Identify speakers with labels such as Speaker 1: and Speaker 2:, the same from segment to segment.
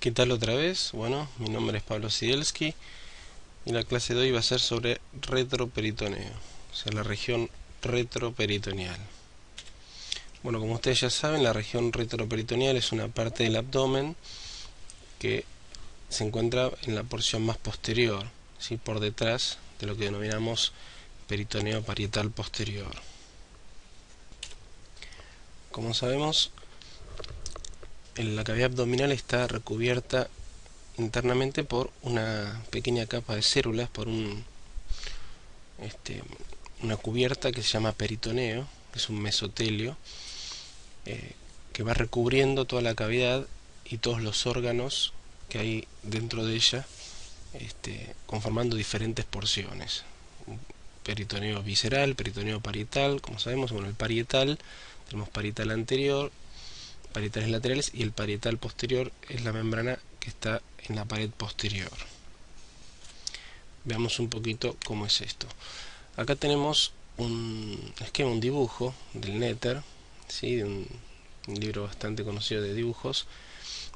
Speaker 1: ¿Qué tal otra vez? Bueno, mi nombre es Pablo Sidelski y la clase de hoy va a ser sobre retroperitoneo, o sea, la región retroperitoneal. Bueno, como ustedes ya saben, la región retroperitoneal es una parte del abdomen que se encuentra en la porción más posterior, ¿sí? Por detrás de lo que denominamos peritoneo parietal posterior. Como sabemos, la cavidad abdominal está recubierta internamente por una pequeña capa de células, por una cubierta que se llama peritoneo, que es un mesotelio, que va recubriendo toda la cavidad y todos los órganos que hay dentro de ella, conformando diferentes porciones. Peritoneo visceral, peritoneo parietal, como sabemos, bueno, el parietal, tenemos parietal anterior, parietales laterales, y el parietal posterior es la membrana que está en la pared posterior. Veamos un poquito cómo es esto. Acá tenemos un esquema, un dibujo del Netter, ¿sí? De un libro bastante conocido de dibujos,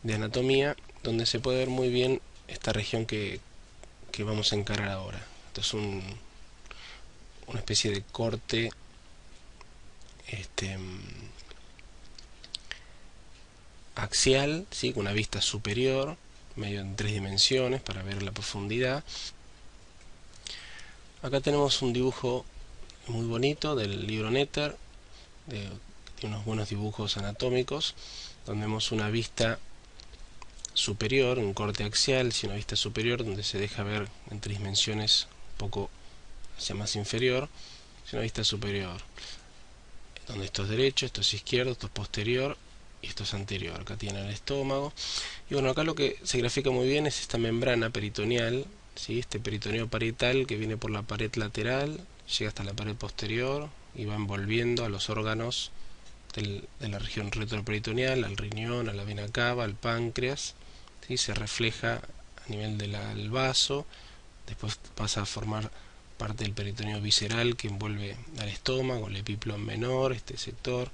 Speaker 1: de anatomía, donde se puede ver muy bien esta región que vamos a encarar ahora. Esto es una especie de corte axial, ¿sí? Con una vista superior, medio en 3 dimensiones para ver la profundidad. Acá tenemos un dibujo muy bonito del libro Netter, de unos buenos dibujos anatómicos, donde vemos una vista superior, un corte axial, y una vista superior donde se deja ver en 3 dimensiones, un poco hacia más inferior, es una vista superior, donde esto es derecho, esto es izquierdo, esto es posterior y esto es anterior. Acá tiene el estómago. Y bueno, acá lo que se grafica muy bien es esta membrana peritoneal, ¿sí? Este peritoneo parietal que viene por la pared lateral, llega hasta la pared posterior y va envolviendo a los órganos de la región retroperitoneal, al riñón, a la vena cava, al páncreas, ¿sí? Se refleja a nivel del vaso, después pasa a formar parte del peritoneo visceral que envuelve al estómago, el epíplon menor, este sector,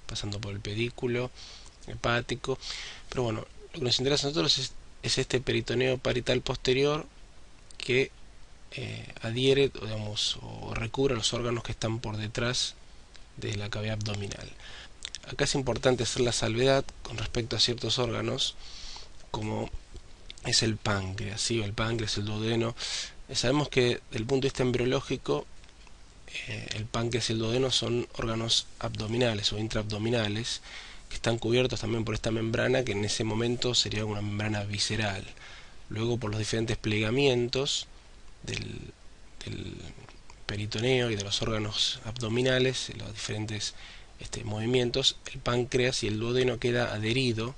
Speaker 1: pasando por el pedículo hepático. Pero bueno, lo que nos interesa a nosotros es este peritoneo parietal posterior que adhiere, digamos, o recubre los órganos que están por detrás de la cavidad abdominal. Acá es importante hacer la salvedad con respecto a ciertos órganos, como es el páncreas, ¿sí? El páncreas, el duodeno. Sabemos que desde el punto de vista embriológico, el páncreas y el duodeno son órganos abdominales o intraabdominales, que están cubiertos también por esta membrana, que en ese momento sería una membrana visceral. Luego, por los diferentes plegamientos del peritoneo y de los órganos abdominales, los diferentes movimientos, el páncreas y el duodeno queda adherido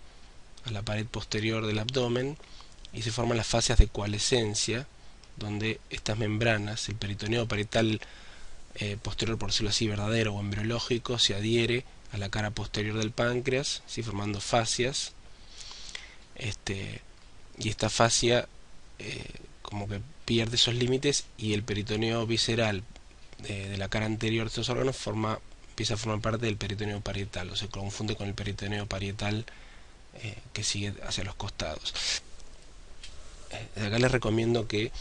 Speaker 1: a la pared posterior del abdomen y se forman las fascias de coalescencia, donde estas membranas, el peritoneo parietal posterior, por decirlo así, verdadero o embriológico, se adhiere a la cara posterior del páncreas, ¿sí? Formando fascias, y esta fascia como que pierde esos límites, y el peritoneo visceral de la cara anterior de estos órganos empieza a formar parte del peritoneo parietal, o se confunde con el peritoneo parietal que sigue hacia los costados. Desde acá les recomiendo que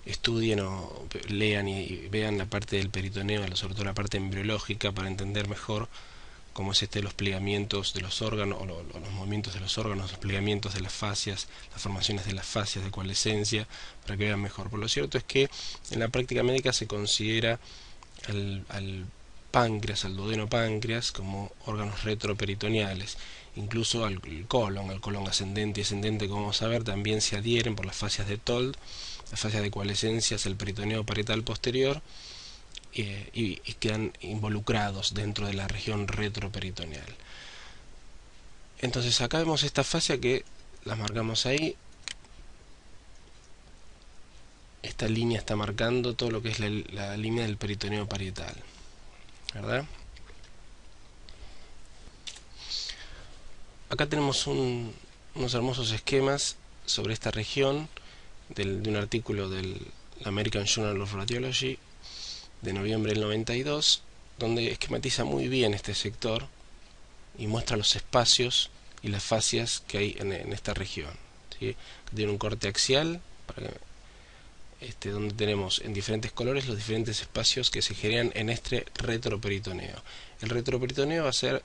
Speaker 1: estudien o lean y vean la parte del peritoneo, sobre todo la parte embriológica, para entender mejor cómo es los plegamientos de los órganos, o los movimientos de los órganos, los plegamientos de las fascias, las formaciones de las fascias de coalescencia, para que vean mejor. Por lo cierto es que en la práctica médica se considera al páncreas, al duodeno páncreas, como órganos retroperitoneales. Incluso al colon ascendente y ascendente, como vamos a ver, también se adhieren por las fascias de Told, las fascias de coalescencia hacia el peritoneo parietal posterior, y quedan involucrados dentro de la región retroperitoneal. Entonces acá vemos esta fascia que las marcamos ahí. Esta línea está marcando todo lo que es la línea del peritoneo parietal, ¿verdad? Acá tenemos unos hermosos esquemas sobre esta región de un artículo del American Journal of Radiology de noviembre del 92, donde esquematiza muy bien este sector y muestra los espacios y las fascias que hay en esta región, ¿sí? Tiene un corte axial para que, donde tenemos en diferentes colores los diferentes espacios que se generan en este retroperitoneo. El retroperitoneo va a ser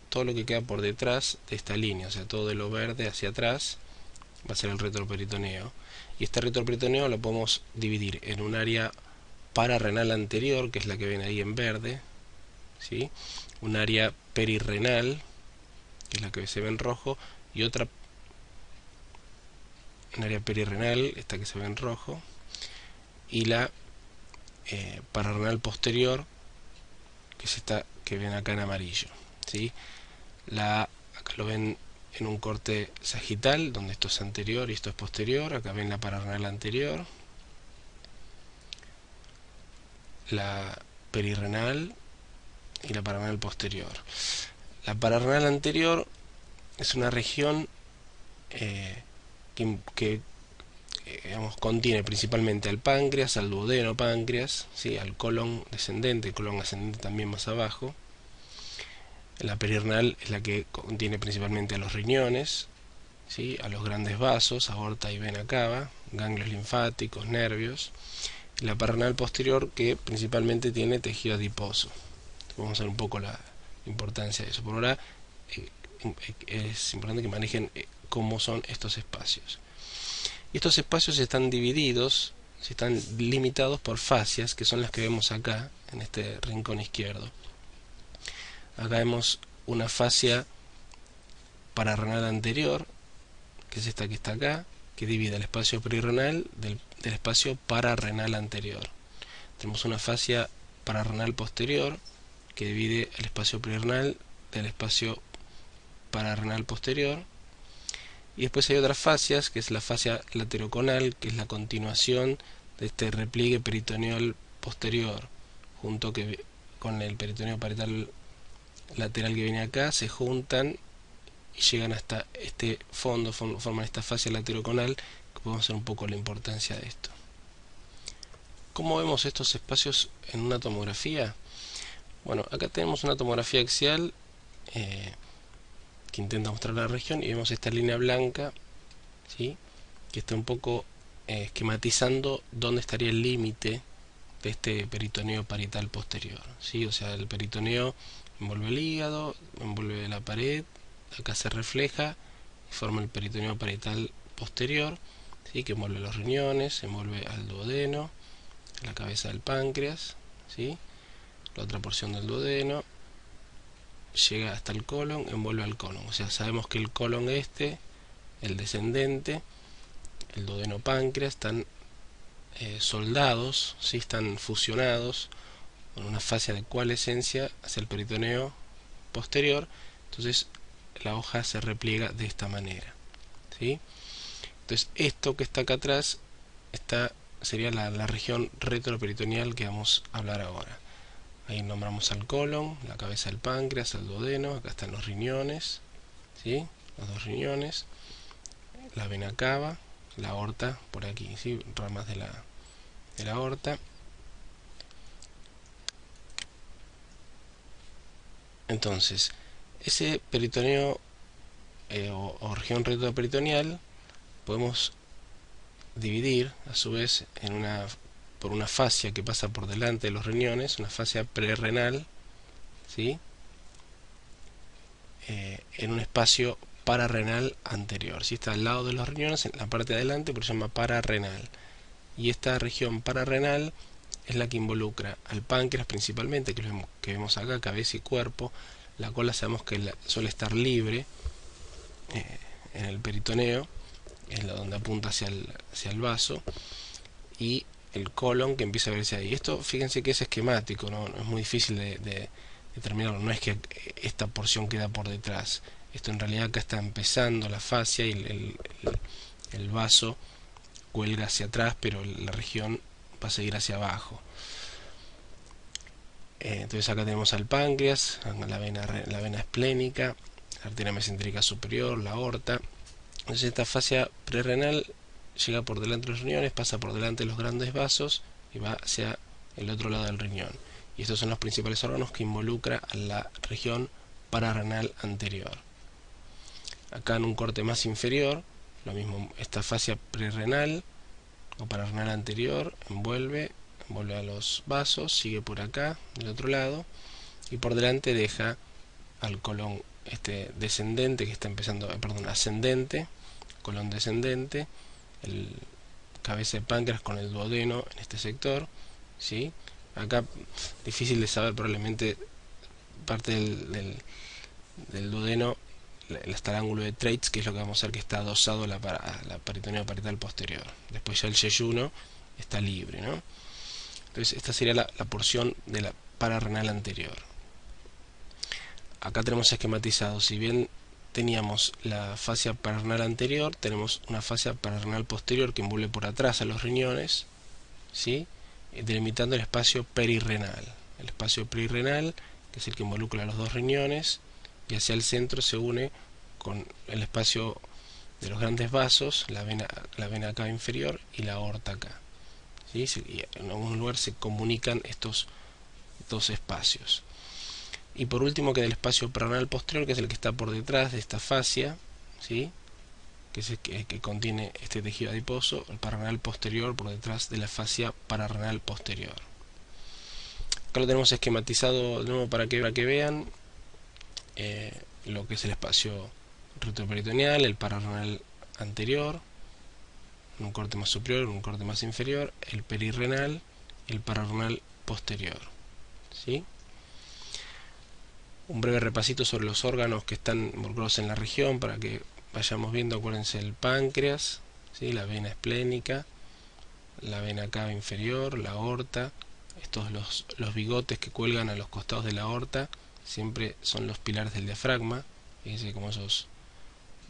Speaker 1: todo lo que queda por detrás de esta línea, o sea, todo de lo verde hacia atrás va a ser el retroperitoneo. Y este retroperitoneo lo podemos dividir en un área pararrenal anterior, que es la que ven ahí en verde, ¿sí? Un área perirrenal, que es la que se ve en rojo, y otra, un área perirrenal, esta que se ve en rojo, y la pararrenal posterior, que es esta que ven acá en amarillo, ¿sí? Acá lo ven en un corte sagital, donde esto es anterior y esto es posterior. Acá ven la pararrenal anterior, la perirrenal y la pararrenal posterior. La pararrenal anterior es una región que digamos, contiene principalmente al páncreas, al duodeno páncreas, ¿sí? Al colon descendente, el colon ascendente también más abajo. La perirrenal es la que contiene principalmente a los riñones, ¿sí? A los grandes vasos, aorta y vena cava, ganglios linfáticos, nervios. Y la pararrenal posterior, que principalmente tiene tejido adiposo. Vamos a ver un poco la importancia de eso. Por ahora es importante que manejen cómo son estos espacios. Y estos espacios están divididos, están limitados por fascias, que son las que vemos acá, en este rincón izquierdo. Acá vemos una fascia pararrenal anterior, que es esta que está acá, que divide el espacio perirrenal del espacio pararrenal anterior. Tenemos una fascia pararrenal posterior, que divide el espacio perirrenal del espacio pararrenal posterior. Y después hay otras fascias, que es la fascia lateroconal, que es la continuación de este repliegue peritoneal posterior, junto con el peritoneo parietal lateral que viene acá, se juntan y llegan hasta este fondo, forman esta fascia lateroconal, que podemos ver un poco la importancia de esto. ¿Cómo vemos estos espacios en una tomografía? Bueno, acá tenemos una tomografía axial que intenta mostrar la región, y vemos esta línea blanca, ¿sí? Que está un poco esquematizando dónde estaría el límite de este peritoneo parietal posterior, ¿sí? O sea, el peritoneo envuelve el hígado, envuelve la pared, acá se refleja y forma el peritoneo parietal posterior, ¿sí? Que envuelve los riñones, envuelve al duodeno, la cabeza del páncreas, ¿sí? La otra porción del duodeno llega hasta el colon, envuelve al colon. O sea, sabemos que el colon el descendente, el duodeno páncreas, están soldados, ¿sí? Están fusionados con una fascia de coalescencia hacia el peritoneo posterior. Entonces la hoja se repliega de esta manera, ¿sí? Entonces esto que está acá atrás sería la región retroperitoneal que vamos a hablar ahora. Ahí nombramos al colon, la cabeza del páncreas, al duodeno, acá están los riñones, ¿sí? Los dos riñones, la vena cava, la aorta por aquí, ¿sí? Ramas de la aorta. Entonces, ese peritoneo o región retroperitoneal podemos dividir a su vez por una fascia que pasa por delante de los riñones, una fascia prerrenal, ¿sí? En un espacio pararrenal anterior, ¿sí? Está al lado de los riñones, en la parte de adelante, por eso se llama pararrenal. Y esta región pararrenal es la que involucra al páncreas principalmente, que vemos acá, cabeza y cuerpo. La cola sabemos que suele estar libre en el peritoneo, es donde apunta hacia el vaso, y el colon que empieza a verse ahí. Esto, fíjense que es esquemático, no es muy difícil de determinarlo, no es que esta porción queda por detrás. Esto en realidad acá está empezando la fascia y el vaso cuelga hacia atrás, pero la región va a seguir hacia abajo. Entonces acá tenemos al páncreas, la vena esplénica, la arteria mesentérica superior, la aorta. Entonces esta fascia prerrenal llega por delante de los riñones, pasa por delante de los grandes vasos y va hacia el otro lado del riñón. Y estos son los principales órganos que involucra a la región pararrenal anterior. Acá en un corte más inferior, lo mismo, esta fascia prerenal o pararenal anterior envuelve a los vasos, sigue por acá, del otro lado, y por delante deja al colon descendente que está empezando, perdón, ascendente, colon descendente, el cabeza de páncreas con el duodeno en este sector, ¿sí? Acá difícil de saber, probablemente parte del duodeno está el ángulo de Treitz, que es lo que vamos a ver que está adosado a la peritoneo parietal posterior. Después ya el yeyuno está libre, ¿no? Entonces esta sería la porción de la pararenal anterior. Acá tenemos esquematizado, si bien teníamos la fascia pararenal anterior, tenemos una fascia pararenal posterior que envuelve por atrás a los riñones, ¿sí? Delimitando el espacio perirrenal. El espacio perirrenal, que es el que involucra a los dos riñones, y hacia el centro se une con el espacio de los grandes vasos, la vena acá inferior y la aorta acá, ¿sí? Y en algún lugar se comunican estos dos espacios. Y por último queda el espacio pararenal posterior, que es el que está por detrás de esta fascia, ¿sí? Que es el que contiene este tejido adiposo, el pararenal posterior por detrás de la fascia pararenal posterior. Acá lo tenemos esquematizado de nuevo para que vean lo que es el espacio retroperitoneal, el pararenal anterior, un corte más superior, un corte más inferior, el perirrenal, el pararenal posterior, ¿sí? Un breve repasito sobre los órganos que están involucrados en la región para que vayamos viendo. Acuérdense, el páncreas, ¿sí? La vena esplénica, la vena cava inferior, la aorta, estos los bigotes que cuelgan a los costados de la aorta siempre son los pilares del diafragma. Fíjense como esos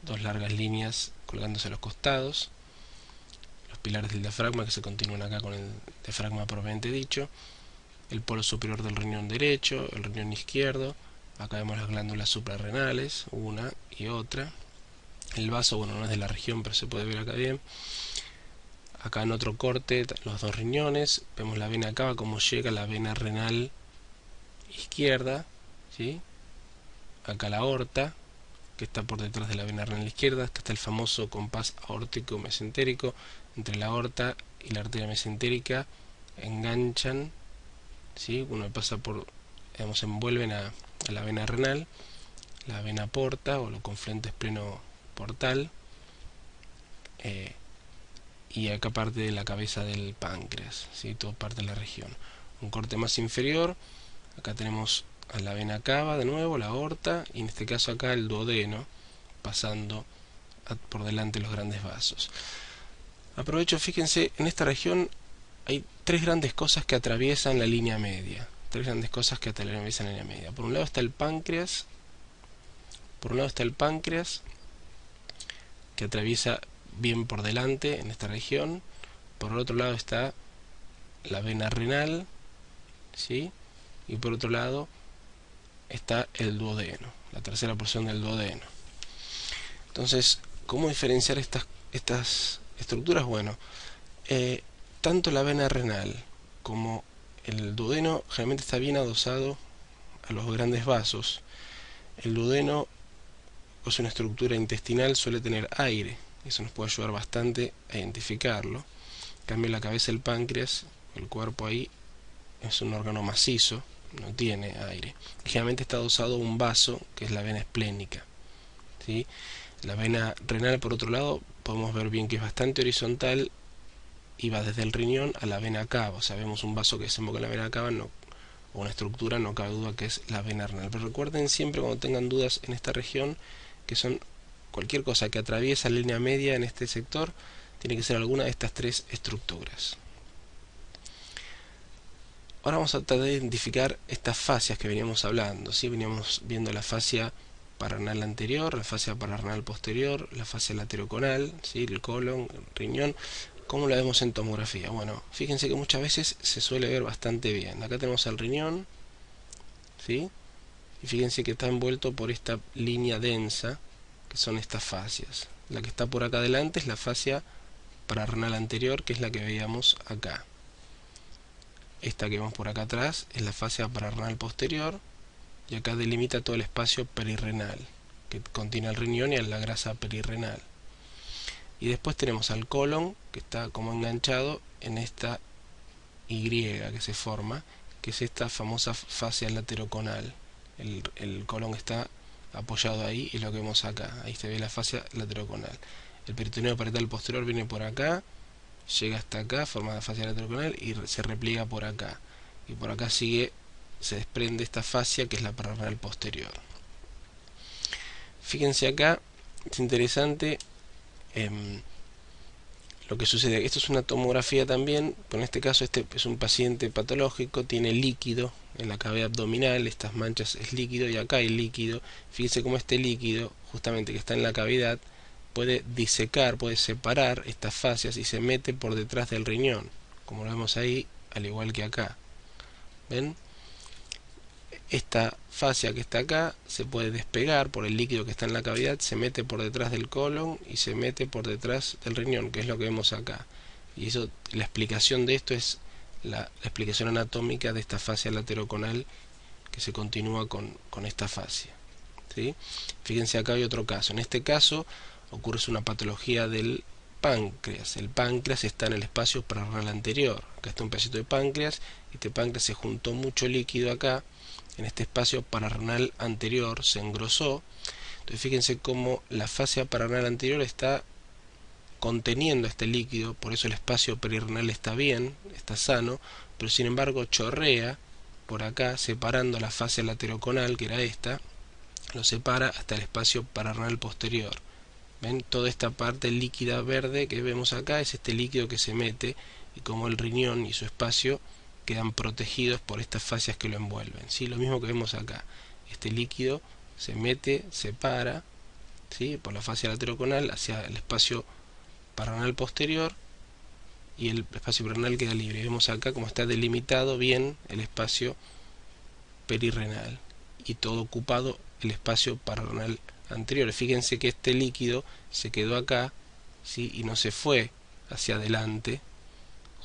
Speaker 1: dos largas líneas colgándose a los costados, los pilares del diafragma que se continúan acá con el diafragma propiamente dicho. El polo superior del riñón derecho, el riñón izquierdo. Acá vemos las glándulas suprarrenales, una y otra. El vaso, bueno, no es de la región, pero se puede ver acá bien. Acá en otro corte, los dos riñones. Vemos la vena cava, como llega la vena renal izquierda, ¿sí? Acá la aorta, que está por detrás de la vena renal izquierda. Acá está el famoso compás aórtico mesentérico. Entre la aorta y la arteria mesentérica enganchan, ¿sí? Uno pasa por, digamos, envuelven a la vena renal, la vena porta o lo confluente espleno portal, y acá parte de la cabeza del páncreas, ¿sí? Todo parte de la región. Un corte más inferior, acá tenemos a la vena cava de nuevo, la aorta, y en este caso acá el duodeno, pasando por delante de los grandes vasos. Aprovecho, fíjense, en esta región hay tres grandes cosas que atraviesan la línea media. Tres grandes cosas que atraviesan la línea media. Por un lado está el páncreas, que atraviesa bien por delante en esta región. Por el otro lado está la vena renal, ¿sí? Y por otro lado está el duodeno, la tercera porción del duodeno. Entonces, ¿cómo diferenciar estas estructuras? Bueno, tanto la vena renal como el duodeno generalmente está bien adosado a los grandes vasos. El duodeno es una estructura intestinal, suele tener aire, eso nos puede ayudar bastante a identificarlo. En cambio, la cabeza del páncreas, el cuerpo ahí, es un órgano macizo, no tiene aire. Generalmente está adosado a un vaso, que es la vena esplénica, ¿sí? La vena renal, por otro lado, podemos ver bien que es bastante horizontal y va desde el riñón a la vena cava. O sea, vemos un vaso que desemboca en la vena cava, o una estructura, no cabe duda que es la vena renal. Pero recuerden siempre, cuando tengan dudas en esta región, que son cualquier cosa que atraviesa la línea media en este sector, tiene que ser alguna de estas tres estructuras. Ahora vamos a tratar de identificar estas fascias que veníamos hablando, ¿sí? Veníamos viendo la fascia pararenal anterior, la fascia pararenal posterior, la fascia lateroconal, ¿sí? El colon, el riñón. ¿Cómo la vemos en tomografía? Bueno, fíjense que muchas veces se suele ver bastante bien. Acá tenemos el riñón, ¿sí? Y fíjense que está envuelto por esta línea densa, que son estas fascias. La que está por acá adelante es la fascia pararenal anterior, que es la que veíamos acá. Esta que vemos por acá atrás es la fascia pararenal posterior, y acá delimita todo el espacio perirrenal. que contiene el riñón y a la grasa perirrenal. Y después tenemos al colon, que está como enganchado en esta Y que se forma, que es esta famosa fascia lateroconal. El colon está apoyado ahí, y lo que vemos acá. Ahí se ve la fascia lateroconal. El peritoneo parietal posterior viene por acá, llega hasta acá, forma la fascia lateroconal y se repliega por acá. Y por acá sigue, se desprende esta fascia que es la pararrenal posterior. Fíjense acá, es interesante lo que sucede. Esto es una tomografía también, pero en este caso este es un paciente patológico, tiene líquido en la cavidad abdominal, estas manchas es líquido y acá hay líquido. Fíjense cómo este líquido, justamente que está en la cavidad, puede disecar, puede separar estas fascias y se mete por detrás del riñón, como lo vemos ahí, al igual que acá. ¿Ven? Esta fascia que está acá se puede despegar por el líquido que está en la cavidad, se mete por detrás del colon y se mete por detrás del riñón, que es lo que vemos acá. Y eso, la explicación de esto es la explicación anatómica de esta fascia lateroconal que se continúa con esta fascia. ¿Sí? Fíjense, acá hay otro caso. En este caso ocurre una patología del páncreas. El páncreas está en el espacio pararrenal anterior. Acá está un pedacito de páncreas. Este páncreas se juntó mucho líquido acá en este espacio pararrenal anterior, se engrosó. Entonces fíjense cómo la fascia pararrenal anterior está conteniendo este líquido, por eso el espacio perirrenal está bien, está sano, pero sin embargo chorrea por acá, separando la fascia lateroconal, que era esta, lo separa hasta el espacio pararrenal posterior. ¿Ven? Toda esta parte líquida verde que vemos acá es este líquido que se mete, y como el riñón y su espacio quedan protegidos por estas fascias que lo envuelven. ¿Sí? Lo mismo que vemos acá. Este líquido se mete, separa, ¿sí? por la fascia lateroconal hacia el espacio parrenal posterior, y el espacio parrenal queda libre. Vemos acá como está delimitado bien el espacio perirrenal y todo ocupado el espacio parrenal anterior. Fíjense que este líquido se quedó acá, ¿sí? y no se fue hacia adelante,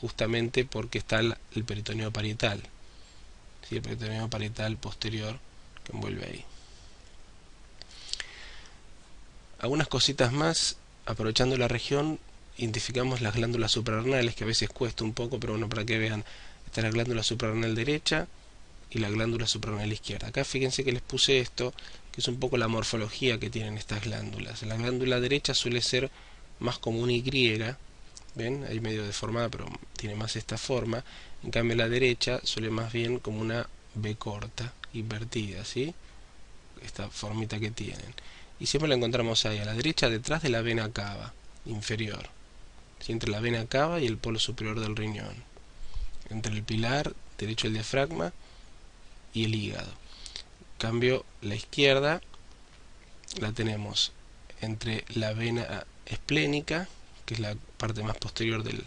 Speaker 1: justamente porque está el peritoneo parietal, ¿sí? el peritoneo parietal posterior que envuelve ahí. Algunas cositas más, aprovechando la región, identificamos las glándulas suprarrenales, que a veces cuesta un poco, pero bueno, para que vean, está la glándula suprarrenal derecha y la glándula suprarrenal izquierda. Acá fíjense que les puse esto, que es un poco la morfología que tienen estas glándulas. La glándula derecha suele ser más como una Y, ¿ven? Ahí medio deformada, pero tiene más esta forma. En cambio la derecha suele más bien como una B corta, invertida, ¿sí? Esta formita que tienen. Y siempre la encontramos ahí, a la derecha, detrás de la vena cava inferior, ¿sí? entre la vena cava y el polo superior del riñón, entre el pilar derecho del diafragma y el hígado. En cambio la izquierda la tenemos entre la vena esplénica, que es la parte más posterior del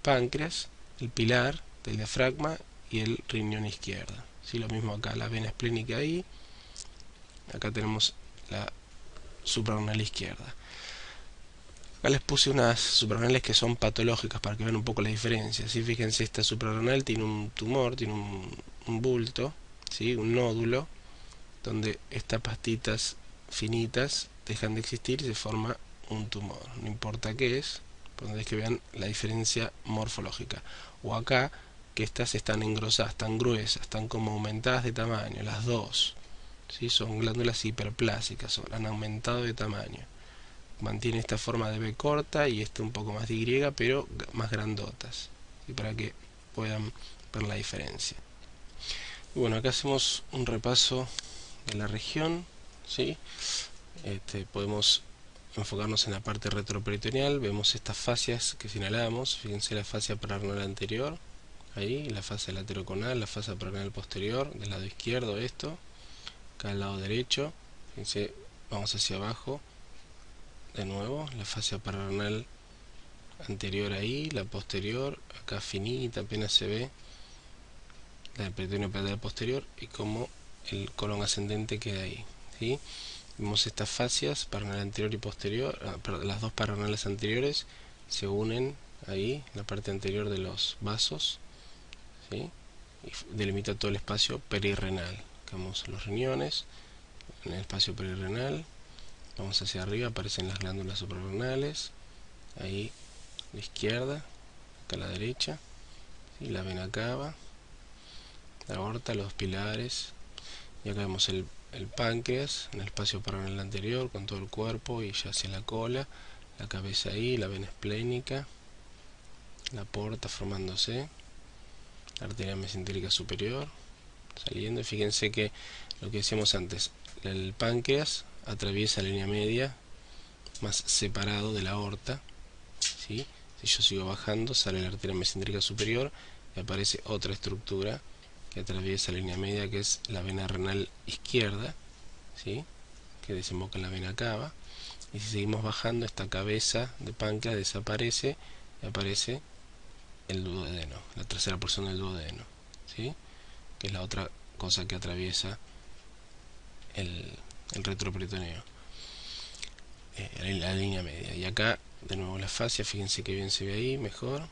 Speaker 1: páncreas, el pilar del diafragma y el riñón izquierdo. ¿Sí? Lo mismo acá, la vena esplénica ahí, acá tenemos la suprarrenal izquierda. Acá les puse unas suprarrenales que son patológicas para que vean un poco la diferencia. ¿Sí? Fíjense, esta suprarrenal tiene un tumor, tiene un bulto, ¿sí? un nódulo, donde estas pastitas finitas dejan de existir y se forma un tumor. No importa qué es, pero es que vean la diferencia morfológica. O acá, que estas están engrosadas, están gruesas, están como aumentadas de tamaño, las dos. ¿Sí? Son glándulas hiperplásicas, han aumentado de tamaño. Mantiene esta forma de B corta y esta un poco más de Y, pero más grandotas. Y para que puedan ver la diferencia. Y bueno, acá hacemos un repaso de la región, ¿sí? Podemos enfocarnos en la parte retroperitoneal. Vemos estas fascias que señalamos. Fíjense la fascia pararrenal anterior, ahí, la fascia lateroconal, la fascia pararrenal posterior, del lado izquierdo esto, acá al lado derecho. Fíjense, vamos hacia abajo, de nuevo, la fascia pararrenal anterior ahí, la posterior, acá finita, apenas se ve, la peritoneo parietal posterior, y como el colon ascendente queda ahí, ¿sí? Vemos estas fascias, pararrenal anterior y posterior, las dos pararrenales anteriores se unen ahí, en la parte anterior de los vasos, ¿sí? Y delimita todo el espacio perirrenal. Vemos los riñones, en el espacio perirrenal. Vamos hacia arriba, aparecen las glándulas suprarrenales, ahí a la izquierda, acá a la derecha, ¿sí? La vena cava, la aorta, los pilares, y acá vemos el páncreas en el espacio parrenal anterior con todo el cuerpo y ya hacia la cola, la cabeza ahí, la vena esplénica, la porta formándose, la arteria mesentérica superior saliendo. Y fíjense que lo que decíamos antes, el páncreas atraviesa la línea media más separado de la aorta, ¿sí? Si yo sigo bajando, sale la arteria mesentérica superior y aparece otra estructura que atraviesa la línea media, que es la vena renal izquierda, ¿sí? Que desemboca en la vena cava. Y si seguimos bajando, esta cabeza de páncreas desaparece y aparece el duodeno, la tercera porción del duodeno, ¿sí? Que es la otra cosa que atraviesa el retroperitoneo, la línea media. Y acá de nuevo la fascia, fíjense que bien se ve ahí, mejor,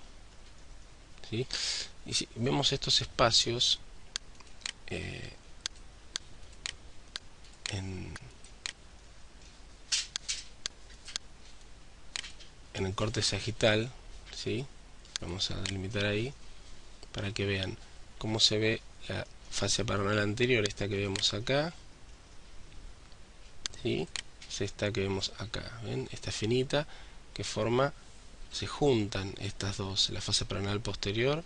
Speaker 1: ¿sí? Y si vemos estos espacios en el corte sagital, ¿sí? Vamos a delimitar ahí para que vean cómo se ve la fascia parrenal anterior, esta que vemos acá, ¿sí? Es esta que vemos acá, ¿ven? Esta finita que forma, se juntan estas dos, la fascia parrenal posterior,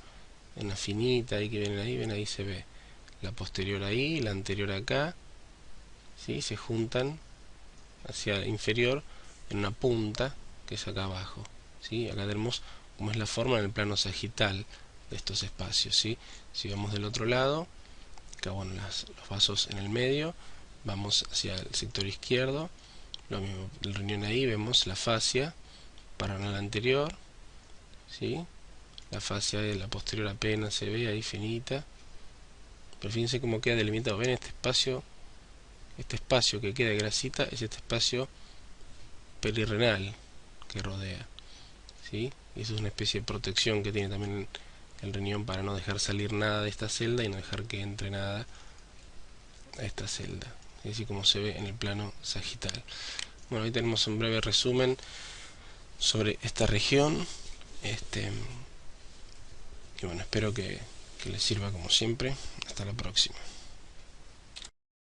Speaker 1: una finita ahí que vienen ahí, ven, ahí se ve la posterior ahí, la anterior acá, ¿sí? Se juntan hacia el inferior en una punta que es acá abajo, ¿sí? Acá tenemos cómo es la forma en el plano sagital de estos espacios, ¿sí? Si vamos del otro lado, acá bueno, los vasos en el medio, vamos hacia el sector izquierdo, lo mismo, el riñón ahí, vemos la fascia parrenal anterior, ¿sí? La fascia de la posterior apenas se ve ahí finita, pero fíjense cómo queda delimitado. Ven este espacio que queda de grasita es este espacio perirrenal que rodea, ¿sí? Y eso es una especie de protección que tiene también el riñón para no dejar salir nada de esta celda y no dejar que entre nada a esta celda, así como se ve en el plano sagital. Bueno, ahí tenemos un breve resumen sobre esta región, y bueno, espero que les sirva como siempre. Hasta la próxima.